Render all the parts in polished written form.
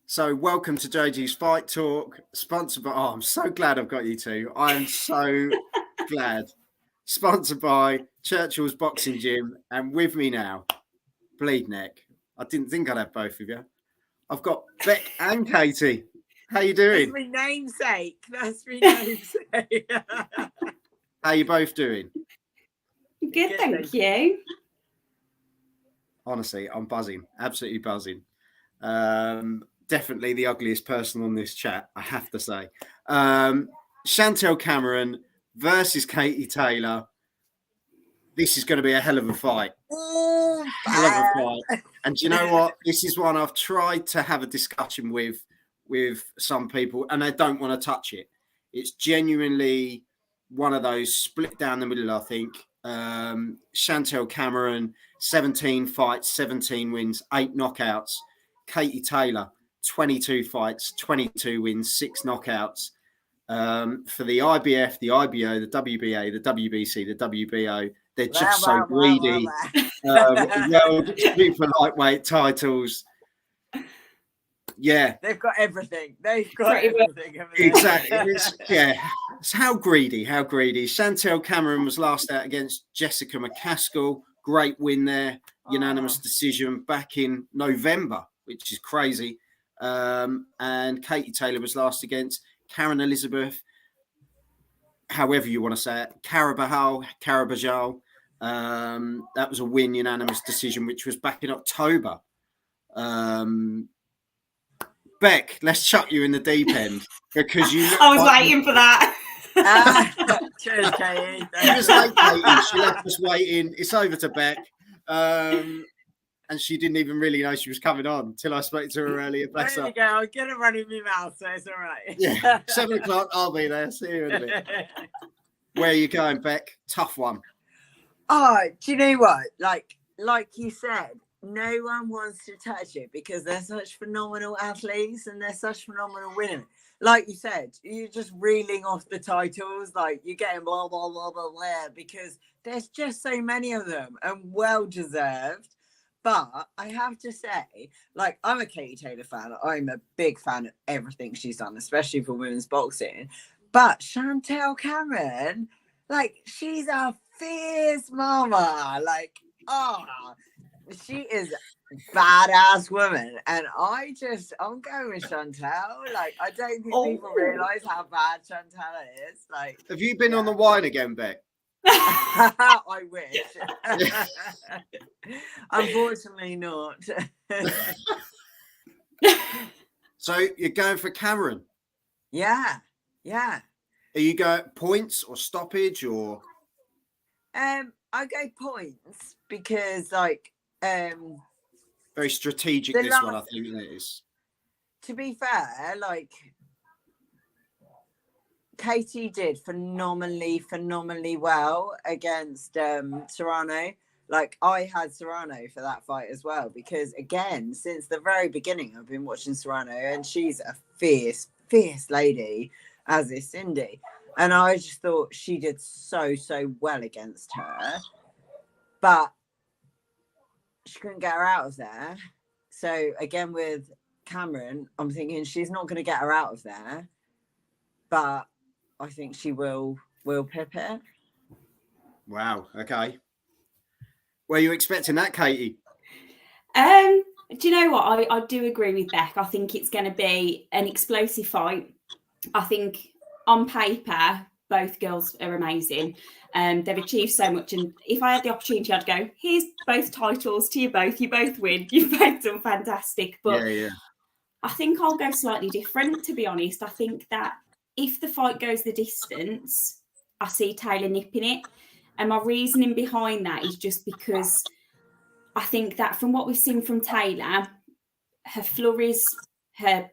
So, welcome to JG's Fight Talk, sponsored by. Oh, I'm so glad I've got you two. I'm so glad. Sponsored by Churchill's Boxing Gym, and with me now, Bleed Neck. I didn't think I'd have both of you. I've got Beck and Katie. How you That's doing? my namesake. That's my namesake. How you both doing? Good, thank you. Honestly, I'm buzzing. Absolutely buzzing. Definitely the ugliest person on this chat, I have to say. Chantelle Cameron versus Katie Taylor. This is going to be a hell of a fight. Oh, Hell of a fight. And do you know what? This is one I've tried to have a discussion with some people, and they don't want to touch it. It's genuinely one of those split down the middle, I think. Chantelle Cameron, 17 fights, 17 wins, 8 knockouts. Katie Taylor, 22 fights, 22 wins, 6 knockouts. For the IBF, the IBO, the WBA, the WBC, the WBO, they're just so greedy. World super lightweight titles. Yeah. They've got everything. They've got everything. Exactly. It's how greedy. Chantelle Cameron was last out against Jessica McCaskill. Great win there. Unanimous decision back in November, which is crazy. And Katie Taylor was last against Karen Elizabeth, however you want to say it, Carabajal. That was a win, unanimous decision, which was back in October. Beck, let's chuck you in the deep end because you. I was waiting for that. Cheers, Katie. She was late, Katie. She left us waiting. It's over to Beck. And she didn't even really know she was coming on until I spoke to her earlier. Bless her. There you go. I'm going to run in my mouth, so it's all right. Yeah, 7 o'clock. I'll be there. See you in a bit. Where are you going, Beck? Tough one. Oh, do you know what? Like you said, no one wants to touch it because they're such phenomenal athletes and they're such phenomenal winners. Like you said, you're just reeling off the titles, like you're getting blah, blah, blah, blah, blah, because there's just so many of them and well deserved. But I have to say, like, I'm a Katie Taylor fan. I'm a big fan of everything she's done, especially for women's boxing. But Chantelle Cameron, like, she's a fierce mama. Like, she is a badass woman. And I'm going with Chantelle. Like, I don't think people realise how bad Chantelle is. Like, have you been on the wine again, Beck? I wish. Unfortunately not. So you're going for Cameron? Yeah. Are you going points or stoppage or? I go points because like very strategic this one, I think it is. To be fair, like Katie did phenomenally well against Serrano. Like I had Serrano for that fight as well because again, since the very beginning, I've been watching Serrano and she's a fierce lady, as is Cindy. And I just thought she did so well against her, but she couldn't get her out of there. So again, with Cameron, I'm thinking she's not going to get her out of there, but I think she will pip it. Wow. Okay. Were you expecting that, Katie? Do you know what? I do agree with Beck. I think it's going to be an explosive fight. I think on paper, both girls are amazing. They've achieved so much. And if I had the opportunity, I'd go, here's both titles to you both. You both win. You've both done fantastic. But yeah. I think I'll go slightly different, to be honest. I think that if the fight goes the distance, I see Taylor nipping it. And my reasoning behind that is just because I think that from what we've seen from Taylor, her flurries, her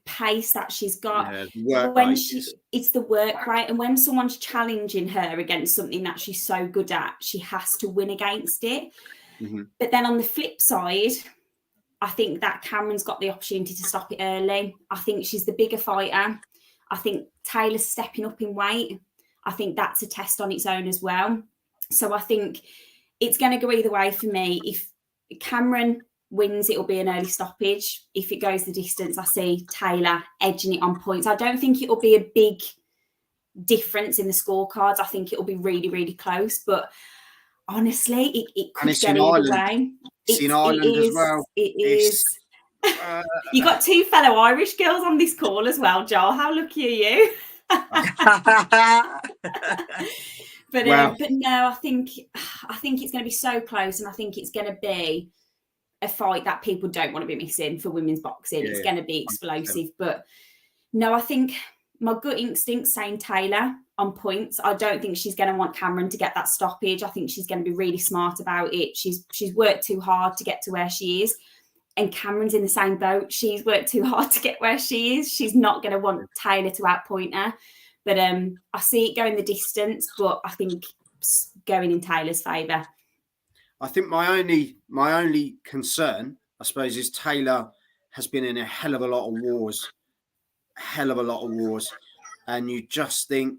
pace that she's got, it's the work rate. And when someone's challenging her against something that she's so good at, she has to win against it. Mm-hmm. But then on the flip side, I think that Cameron's got the opportunity to stop it early. I think she's the bigger fighter. I think Taylor's stepping up in weight. I think that's a test on its own as well. So I think it's going to go either way for me. If Cameron wins, it'll be an early stoppage. If it goes the distance, I see Taylor edging it on points. I don't think it'll be a big difference in the scorecards. I think it'll be really, really close. But honestly, it could go either way. It's in Ireland as well. It is. You got two fellow Irish girls on this call as well, Joel. How lucky are you? But no, I think it's going to be so close, and I think it's going to be a fight that people don't want to be missing for women's boxing. It's going to be explosive. 100%. But no, I think my gut instinct's saying Taylor on points. I don't think she's going to want Cameron to get that stoppage. I think she's going to be really smart about it. She's worked too hard to get to where she is. And Cameron's in the same boat. She's worked too hard to get where she is. She's not going to want Taylor to outpoint her. But I see it going the distance, but I think going in Taylor's favour. I think my only concern, I suppose, is Taylor has been in a hell of a lot of wars. And you just think,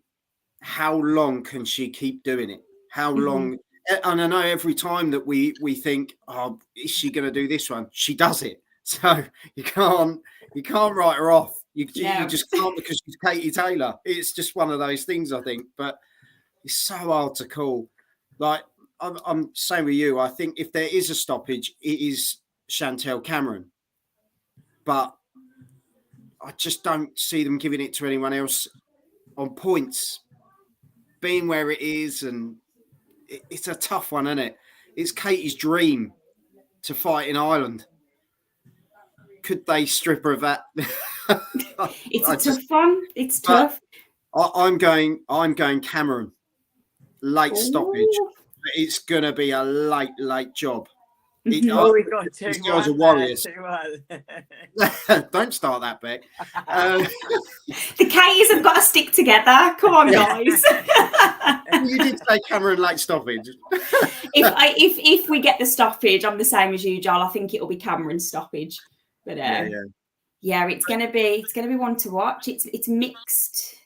how long can she keep doing it? How long? And I know every time that we think, oh, is she going to do this one? She does it. So you can't write her off. You just can't, because she's Katie Taylor. It's just one of those things, I think. But it's so hard to call. Like, I'm saying with you, I think if there is a stoppage, it is Chantelle Cameron. But I just don't see them giving it to anyone else on points. Being where it is, and it's a tough one, isn't it? It's Katie's dream to fight in Ireland. Could they strip her of that? It's a tough one. It's tough. I'm going Cameron. Late stoppage. It's going to be a late job. We got these girls are warriors. Don't start that, Beck. The Katies have got to stick together. Come on, guys. You did say Cameron late stoppage. If we get the stoppage, I'm the same as you, Joel. I think it'll be Cameron's stoppage. But it's gonna be one to watch. It's mixed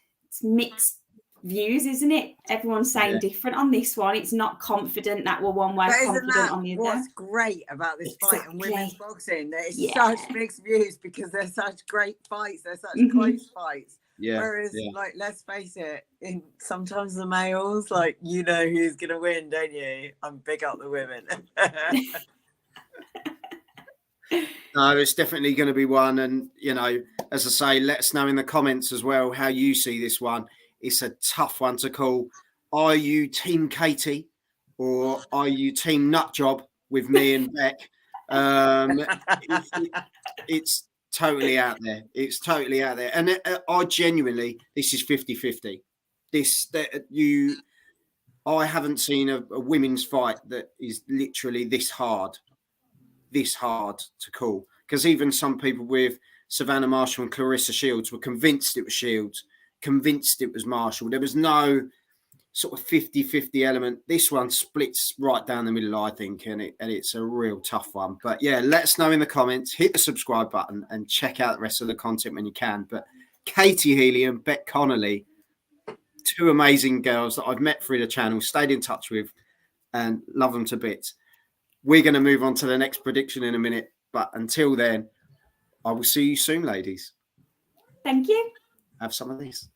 views, isn't it? Everyone's saying different on this one. It's not confident that we're one way, confident on the other. What's great about this fight in women's boxing? There's such mixed views because they're such great fights. They're such close fights. Yeah. Whereas, like, let's face it, sometimes the males, like, you know who's gonna win, don't you? I'm big up the women. No, it's definitely going to be one. And, you know, as I say, let us know in the comments as well how you see this one. It's a tough one to call. Are you Team Katie or are you Team Nutjob with me and Beck? It's totally out there. It's totally out there. And I genuinely, this is 50-50. I haven't seen a women's fight that is literally this hard to call, because even some people with Savannah Marshall and Clarissa Shields were convinced it was Shields, convinced it was Marshall. There was no sort of 50-50 element. This one splits right down the middle, I think, and it's a real tough one. But yeah, let us know in the comments, hit the subscribe button and check out the rest of the content when you can. But Katie Healy and Beck Connolly, two amazing girls that I've met through the channel, stayed in touch with and love them to bits. We're going to move on to the next prediction in a minute. But until then, I will see you soon, ladies. Thank you. Have some of these.